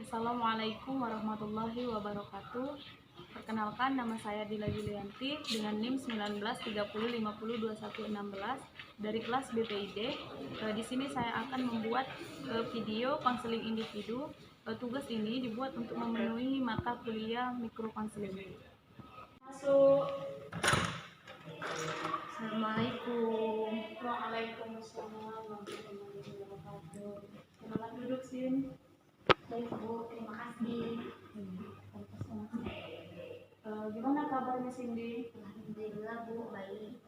Assalamualaikum warahmatullahi wabarakatuh. Perkenalkan, nama saya Dila Julianti dengan NIM 1930502116 dari kelas BPID. Di sini saya akan membuat video konseling individu. Tugas ini dibuat untuk memenuhi mata kuliah mikro konseling. Masuk. Assalamualaikum. Waalaikumsalam warahmatullahi wabarakatuh. Selamat duduk, Sin. Baik Bu, terima kasih. Gimana kabarnya, Cindy? Alhamdulillah Bu, baik.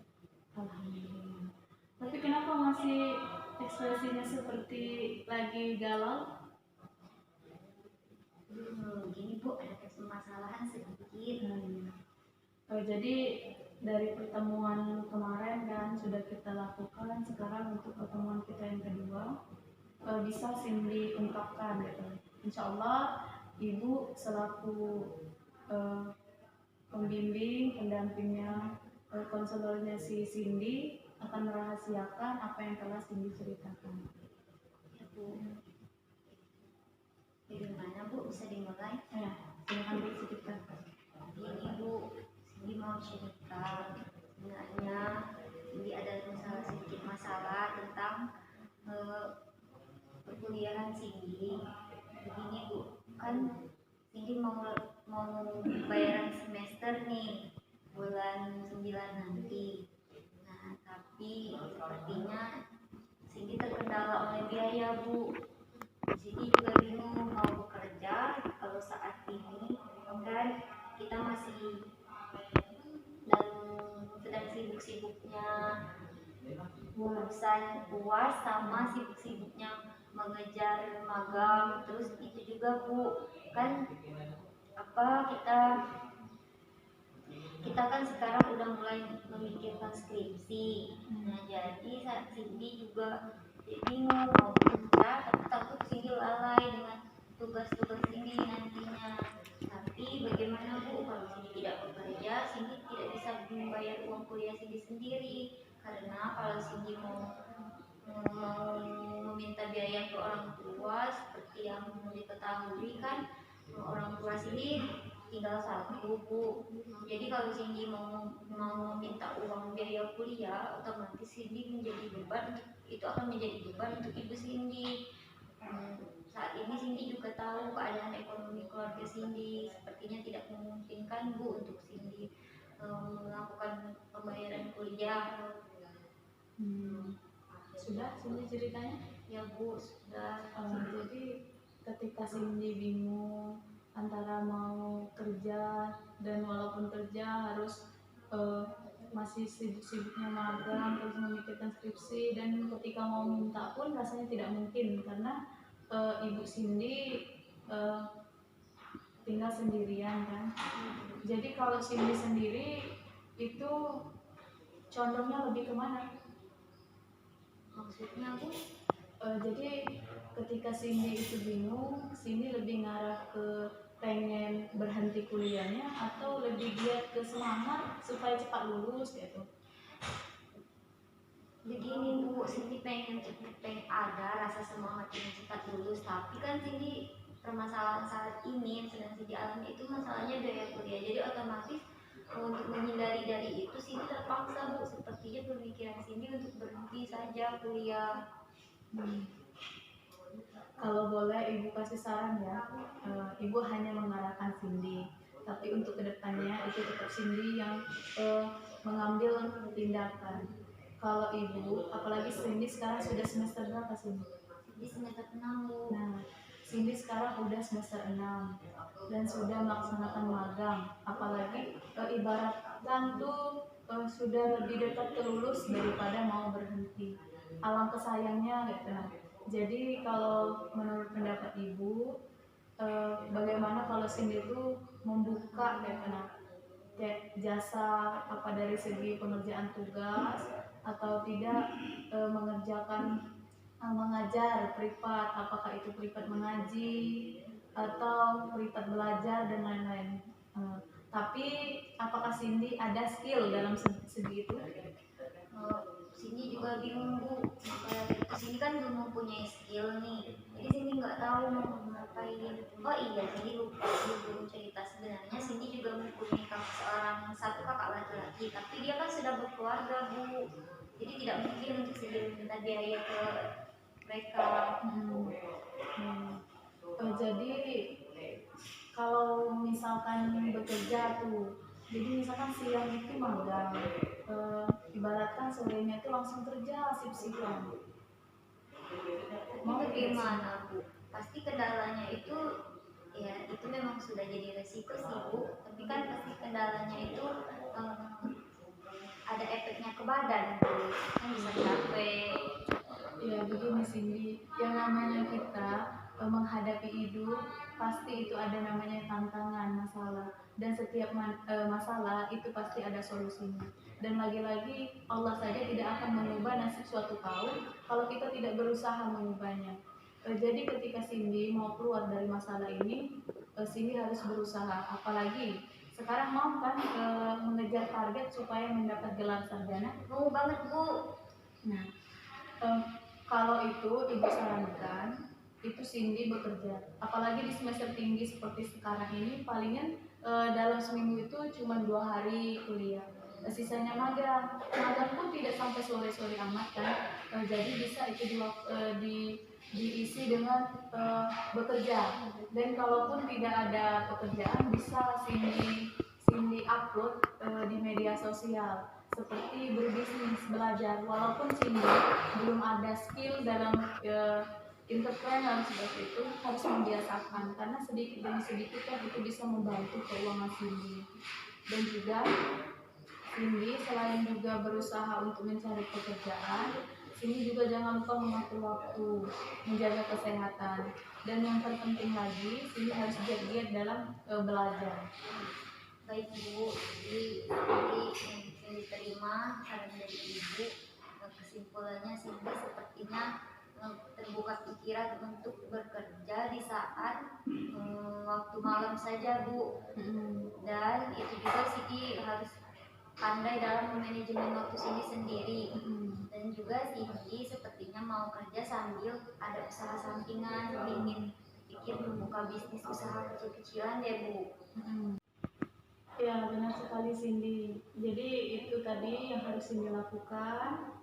Alhamdulillah. Tapi kenapa masih ekspresinya seperti lagi galau? Gini Bu, ada permasalahan sedikit. Jadi dari pertemuan kemarin kan sudah kita lakukan, sekarang untuk pertemuan kita yang kedua bisa Cindy ungkapkan gitu. Insya Allah Ibu selaku pembimbing, pendampingnya, konselornya si Cindy akan merahasiakan apa yang telah Cindy ceritakan. Ya Bu. Bagaimana Bu, bisa dimulai? Ya, silakan diceritakan. Ini Bu, Cindy mau cerita. Sebenarnya Cindy ada sedikit masalah tentang perkuliahan Cindy. Begini Bu, kan Cindy mau bayaran semester nih bulan 9 nanti. Nah, tapi sepertinya Cindy terkendala oleh biaya Bu. Cindy juga bingung mau bekerja kalau saat ini kan kita masih sedang sibuk-sibuknya urusan UAS sama sibuk-sibuknya mengejar magang. Terus itu juga Bu, kan kita kan sekarang udah mulai memikirkan skripsi. Nah, jadi Cindy juga bingung mau kerja, tapi takut Cindy lalai dengan tugas-tugas ini nantinya. Tapi bagaimana Bu, kalau Cindy tidak bekerja, Cindy tidak bisa membayar uang kuliah Cindy sendiri. Karena kalau Cindy mau meminta biaya ke orang tua, seperti yang diketahui kan orang tua Cindy tinggal satu Bu. Jadi kalau Cindy mau meminta uang biaya kuliah, otomatis Cindy menjadi beban, itu akan menjadi beban untuk ibu Cindy. Saat ini Cindy juga tahu keadaan ekonomi keluarga Cindy sepertinya tidak memungkinkan Bu untuk Cindy melakukan pembayaran kuliah. Sudah Cindy ceritanya? Ya Bu, sudah. Jadi ketika Cindy bingung antara mau kerja dan walaupun kerja harus masih sibuk-sibuknya magang, terus memikirkan skripsi, dan ketika mau minta pun rasanya tidak mungkin karena ibu Cindy tinggal sendirian kan. Jadi kalau Cindy sendiri itu condongnya lebih kemana? Maksudnya Bu? Jadi ketika Cindy itu bingung, Cindy lebih ngarah ke pengen berhenti kuliahnya atau lebih giat ke semangat supaya cepat lulus gitu? Begini Bu, Cindy pengen ada rasa semangat ingin cepat lulus, tapi kan Cindy permasalahan saat ini yang sedang Cindy alami itu masalahnya biaya kuliah. Jadi otomatis untuk menghindari dari itu Cindy terpaksa Bu, sepertinya pemikiran Cindy untuk berhenti saja kuliah. Kalau boleh Ibu kasih saran ya, Ibu hanya mengarahkan Cindy, tapi untuk kedepannya itu tetap Cindy yang mengambil tindakan. Kalau Ibu, apalagi Cindy sekarang sudah semester berapa Cindy? Cindy semester 6 Bu. Nah, Cindy sekarang udah semester 6 dan sudah melaksanakan magang, apalagi ibaratkan tuh sudah lebih dekat ke lulus daripada mau berhenti. Alangkah sayangnya gitu. Jadi kalau menurut pendapat Ibu, bagaimana kalau Cindy itu membuka kayak jasa apa dari segi pengerjaan tugas atau tidak mengajar privat, apakah itu privat mengaji atau privat belajar dan lain-lain. Tapi apakah Cindy ada skill dalam segi itu? Cindy juga bingung Bu, kayak gitu. Cindy kan belum mempunyai skill nih, jadi Cindy nggak tahu mau ngapain. Oh iya, Cindy lupa, Cindy belum cerita, sebenarnya Cindy juga mempunyai satu kakak laki-laki, tapi dia kan sudah berkeluarga Bu, jadi tidak mungkin untuk Cindy meminta biaya ke mereka. Jadi kalau misalkan bekerja tuh, jadi misalkan siang itu magang, ibaratkan sorenya itu langsung kerja sip-sipan. Mau gimana Bu? Pasti kendalanya itu, ya itu memang sudah jadi resiko sih Bu, tapi kan pasti kendalanya itu ada efeknya ke badan Bu, kan bisa capek. Ya begini Cindy, yang namanya kita menghadapi hidup pasti itu ada namanya tantangan, masalah, dan setiap masalah itu pasti ada solusinya. Dan lagi-lagi Allah saja tidak akan mengubah nasib suatu kaum kalau kita tidak berusaha mengubahnya. Jadi ketika Cindy mau keluar dari masalah ini, Cindy harus berusaha. Apalagi sekarang mau kan mengejar target supaya mendapat gelar sarjana. Mau banget Bu. Nah, kalau itu ibu sarankan itu Cindy bekerja, apalagi di semester tinggi seperti sekarang ini, palingan dalam seminggu itu cuma 2 hari kuliah, sisanya magang. Magang pun tidak sampai sore-sore amat kan, jadi bisa itu diisi dengan bekerja. Dan kalaupun tidak ada pekerjaan, bisa Cindy upload di media sosial seperti berbisnis, belajar. Walaupun Cindy belum ada skill dalam entrepreneur seperti itu, harus membiasakan, karena sedikit demi sedikit kan itu bisa membantu keuangan Cindy. Dan juga Cindy selain juga berusaha untuk mencari pekerjaan, Cindy juga jangan lupa mengatur waktu, menjaga kesehatan, dan yang terpenting lagi, Cindy harus giat-giat dalam belajar. Baik Bu, jadi yang diterima saran dari Ibu, kesimpulannya Cindy sepertinya terbuka pikiran untuk bekerja di saat waktu malam saja Bu. Dan itu juga Cindy harus pandai dalam manajemen waktu Cindy sendiri. Dan juga Cindy sepertinya mau kerja sambil ada usaha sampingan, ingin pikir membuka bisnis usaha kecil-kecilan deh Bu. Ya benar sekali Cindy. Jadi itu tadi yang harus Cindy lakukan.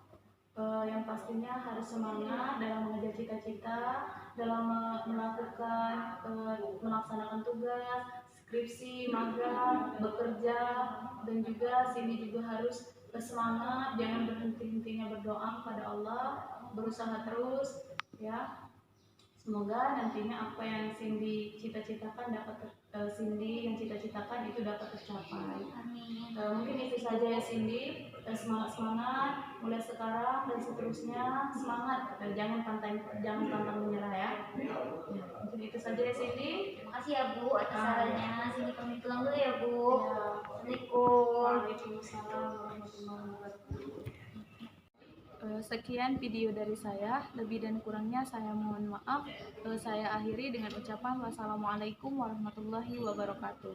Yang pastinya harus semangat dalam mengejar cita-cita, dalam melakukan melaksanakan tugas, skripsi, magang, bekerja, dan juga Cindy juga harus bersemangat, jangan berhenti-hentinya berdoa kepada Allah, berusaha terus ya. Semoga nantinya apa yang Cindy cita-citakan Cindy yang cita-citakan itu dapat tercapai. Amin. Mungkin itu saja ya Cindy. Semangat mulai sekarang dan seterusnya, semangat, jangan pantang menyerah ya. Mungkin itu saja ya Cindy. Terima kasih ya Bu atas sarannya. Cindy pamit pulang dulu ya Bu. Assalamualaikum. Waalaikumsalam warahmatullahi wabarakatuh. Sekian video dari saya, lebih dan kurangnya saya mohon maaf. Saya akhiri dengan ucapan wassalamualaikum warahmatullahi wabarakatuh.